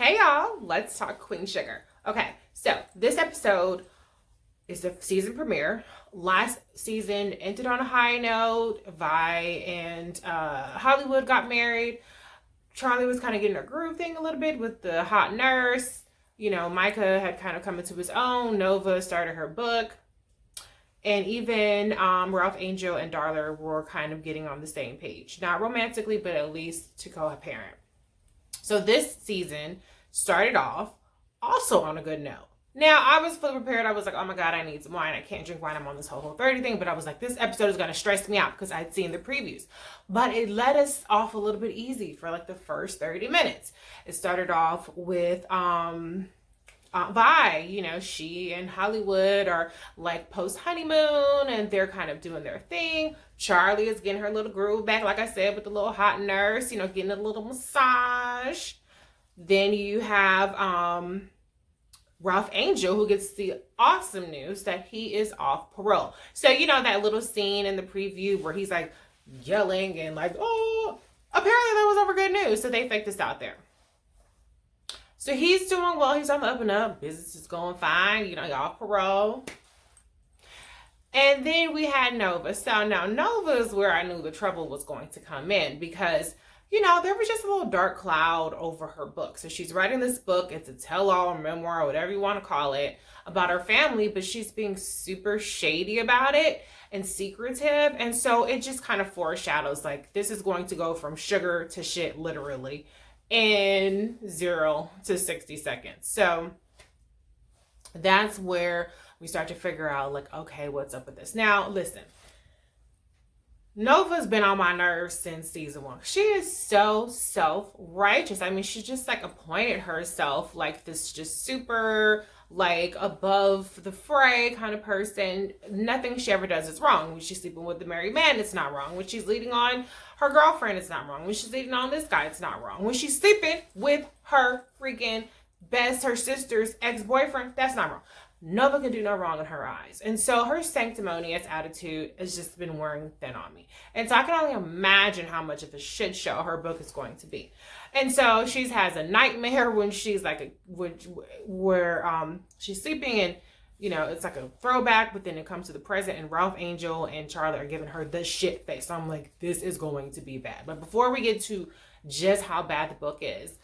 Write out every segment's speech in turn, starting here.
Hey y'all, let's talk Queen Sugar. Okay, so this episode is the season premiere. Last season ended on a high note. Vi and Hollywood got married. Charlie was kind of getting a groove thing a little bit with the hot nurse. You know, Micah had kind of come into his own. Nova started her book. And even Ralph Angel and Darla were kind of getting on the same page. Not romantically, but at least to co-parent. So this season started off also on a good note. Now, I was fully prepared. I was like, oh my God, I need some wine. I can't drink wine. I'm on this whole 30 thing. But I was like, this episode is going to stress me out because I'd seen the previews. But it let us off a little bit easy for like the first 30 minutes. It started off with Vi. You know, she and Hollywood are like post-honeymoon and they're kind of doing their thing. Charlie is getting her little groove back, like I said, with the little hot nurse, you know, getting a little massage. Then you have Ralph Angel, who gets the awesome news that he is off parole. So, you know, that little scene in the preview where he's like yelling and like, oh, apparently that was over good news. So they faked this out there. So he's doing well. He's on the up and up. Business is going fine. You know, he's off parole. And then we had Nova. So now Nova is where I knew the trouble was going to come in because, you know, there was just a little dark cloud over her book. So she's writing this book. It's a tell-all, memoir, whatever you want to call it, about her family, but she's being super shady about it and secretive. And so it just kind of foreshadows like this is going to go from sugar to shit literally in 0 to 60 seconds. So that's where we start to figure out like, okay, what's up with this? Now, listen. Nova's been on my nerves since season 1. She is so self-righteous. I mean, she just like appointed herself like this just super like above the fray kind of person. Nothing she ever does is wrong. When she's sleeping with the married man, it's not wrong. When she's leading on her girlfriend, it's not wrong. When she's leading on this guy, it's not wrong. When she's sleeping with her freaking her sister's ex-boyfriend, that's not wrong. Nova can do no wrong in her eyes. And so her sanctimonious attitude has just been wearing thin on me. And so I can only imagine how much of a shit show her book is going to be. And so she has a nightmare when she's like, where she's sleeping and, you know, it's like a throwback, but then it comes to the present and Ralph Angel and Charlotte are giving her the shit face. So I'm like, this is going to be bad. But before we get to just how bad the book is,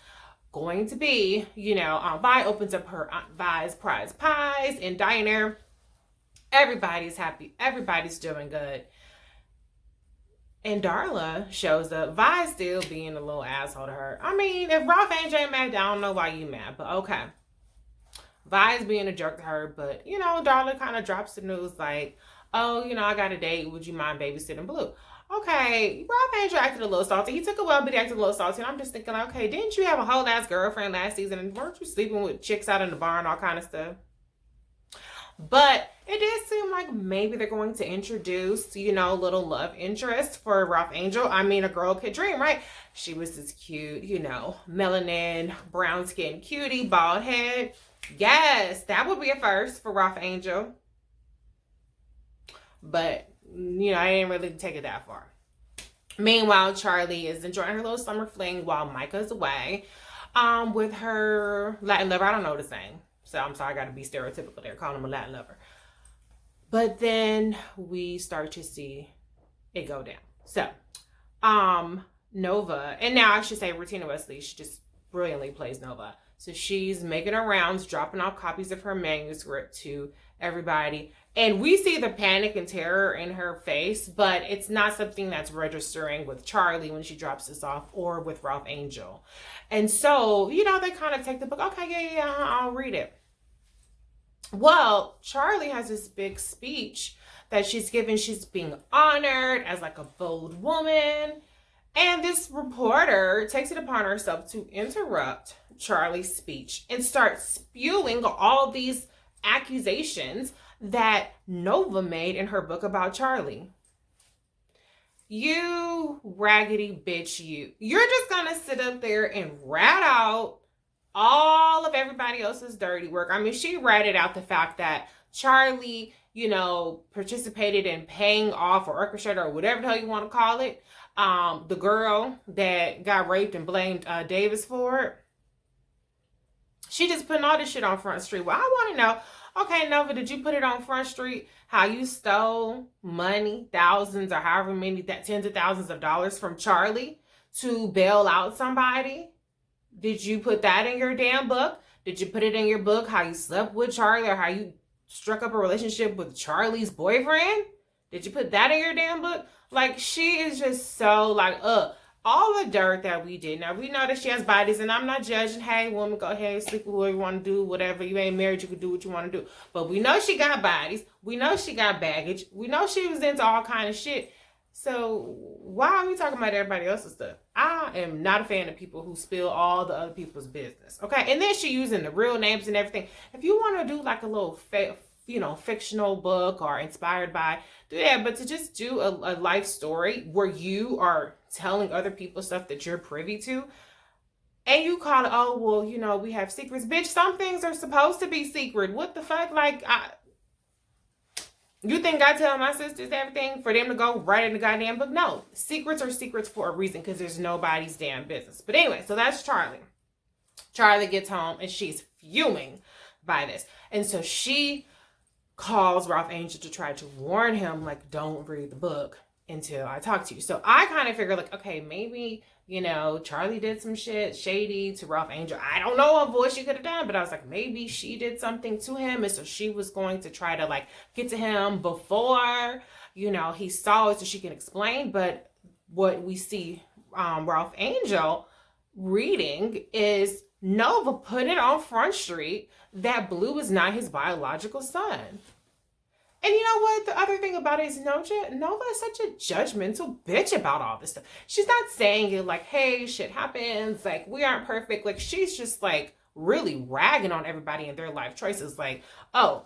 going to be, you know, Vi opens up her Aunt Vi's prize pies and diner. Everybody's happy. Everybody's doing good. And Darla shows up. Vi still being a little asshole to her. I mean, if Ralph Angel ain't mad, I don't know why you mad, but okay. Vi's being a jerk to her, but, you know, Darla kind of drops the news like, oh, you know, I got a date. Would you mind babysitting Blue? Okay, Ralph Angel acted a little salty. He took a while, but he acted a little salty. And I'm just thinking, like, okay, didn't you have a whole ass girlfriend last season? And weren't you sleeping with chicks out in the bar and all kind of stuff? But it did seem like maybe they're going to introduce, you know, little love interest for Ralph Angel. I mean, a girl could dream, right? She was this cute, you know, melanin, brown skin cutie, bald head. Yes, that would be a first for Ralph Angel. But you know, I didn't really take it that far. Meanwhile, Charlie is enjoying her little summer fling while Micah's away with her Latin lover. I don't know what to say. So I'm sorry, I got to be stereotypical there, calling him a Latin lover. But then we start to see it go down. So, Nova, and now I should say Rutina Wesley, she just brilliantly plays Nova. So she's making her rounds, dropping off copies of her manuscript to everybody. And we see the panic and terror in her face, but it's not something that's registering with Charlie when she drops this off or with Ralph Angel. And so, you know, they kind of take the book. Okay, yeah, I'll read it. Well, Charlie has this big speech that she's giving. She's being honored as like a bold woman. And this reporter takes it upon herself to interrupt Charlie's speech and start spewing all these accusations that Nova made in her book about Charlie. You raggedy bitch, you're just gonna sit up there and rat out all of everybody else's dirty work. I mean, she ratted out the fact that Charlie, you know, participated in paying off or orchestrated or whatever the hell you want to call it, the girl that got raped and blamed Davis for it. She just putting all this shit on Front Street. Well, I want to know, okay, Nova, did you put it on Front Street? How you stole money, thousands or however many, tens of thousands of dollars from Charlie to bail out somebody? Did you put that in your damn book? Did you put it in your book how you slept with Charlie or how you struck up a relationship with Charlie's boyfriend? Did you put that in your damn book? Like, she is just so like, all the dirt that we did. Now, we know that she has bodies, and I'm not judging. Hey, woman, go ahead, sleep with whoever you want to do, whatever. You ain't married, you can do what you want to do. But we know she got bodies. We know she got baggage. We know she was into all kind of shit. So why are we talking about everybody else's stuff? I am not a fan of people who spill all the other people's business. Okay, and then she using the real names and everything. If you want to do like a little fictional book or inspired by, do that. But to just do a life story where you are telling other people stuff that you're privy to, and you call it, oh, well, we have secrets. Bitch, some things are supposed to be secret. What the fuck? Like, you think I tell my sisters everything for them to go write in the goddamn book? No. Secrets are secrets for a reason, because there's nobody's damn business. But anyway, so that's Charlie. Charlie gets home and she's fuming by this. And so she calls Ralph Angel to try to warn him, like, don't read the book until I talk to you. So I kind of figured, like, okay, maybe, Charlie did some shit shady to Ralph Angel. I don't know what voice she could have done, but I was like, maybe she did something to him. And so she was going to try to, like, get to him before, he saw it so she can explain. But what we see Ralph Angel reading is Nova put it on Front Street that Blue is not his biological son. And you know what? The other thing about it is Nova is such a judgmental bitch about all this stuff. She's not saying it like, hey, shit happens. Like, we aren't perfect. Like, she's just like really ragging on everybody and their life choices. Like, oh,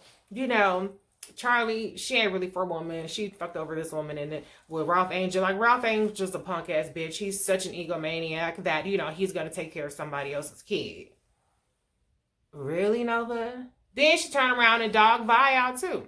Charlie, she ain't really for a woman. She fucked over this woman. And then with Ralph Angel, like, Ralph Angel's just a punk ass bitch. He's such an egomaniac that, he's going to take care of somebody else's kid. Really, Nova? Then she turned around and dog Vi out too.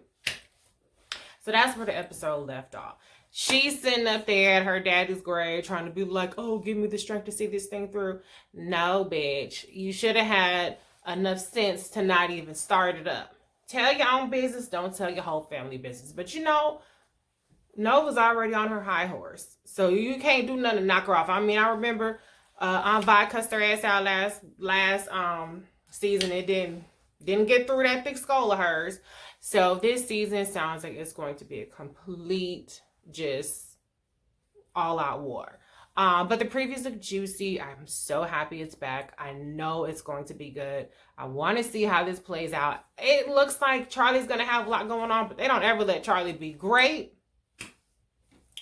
So that's where the episode left off. She's sitting up there at her daddy's grave trying to be like, oh, give me the strength to see this thing through. No, bitch. You should have had enough sense to not even start it up. Tell your own business. Don't tell your whole family business. But Nova's already on her high horse. So you can't do nothing to knock her off. I mean, I remember Aunt Vi cussed her ass out last season. It didn't get through that thick skull of hers. So this season sounds like it's going to be a complete, just all-out war. But the previews look juicy. I'm so happy it's back. I know it's going to be good. I want to see how this plays out. It looks like Charlie's going to have a lot going on, but they don't ever let Charlie be great.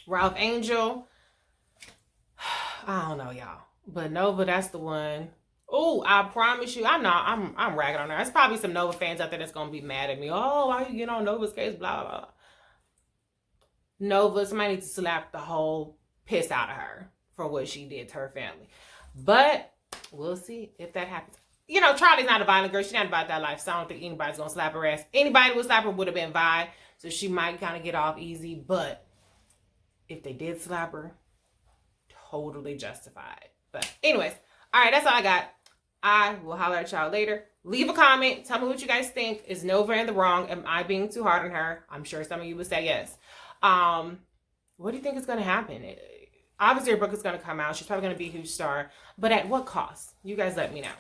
Ralph Angel, I don't know, y'all. But Nova, that's the one. Oh, I promise you, I'm ragging on her. There's probably some Nova fans out there that's going to be mad at me. Oh, why you get on Nova's case, blah, blah, blah. Nova, somebody needs to slap the whole piss out of her for what she did to her family. But we'll see if that happens. Charlie's not a violent girl. She's not about that life, so I don't think anybody's going to slap her ass. Anybody who would slap her would have been Vi, so she might kind of get off easy. But if they did slap her, totally justified. But anyways, all right, that's all I got. I will holler at y'all later. Leave a comment. Tell me what you guys think. Is Nova in the wrong? Am I being too hard on her? I'm sure some of you would say yes. What do you think is going to happen? Obviously, her book is going to come out. She's probably going to be a huge star. But at what cost? You guys let me know.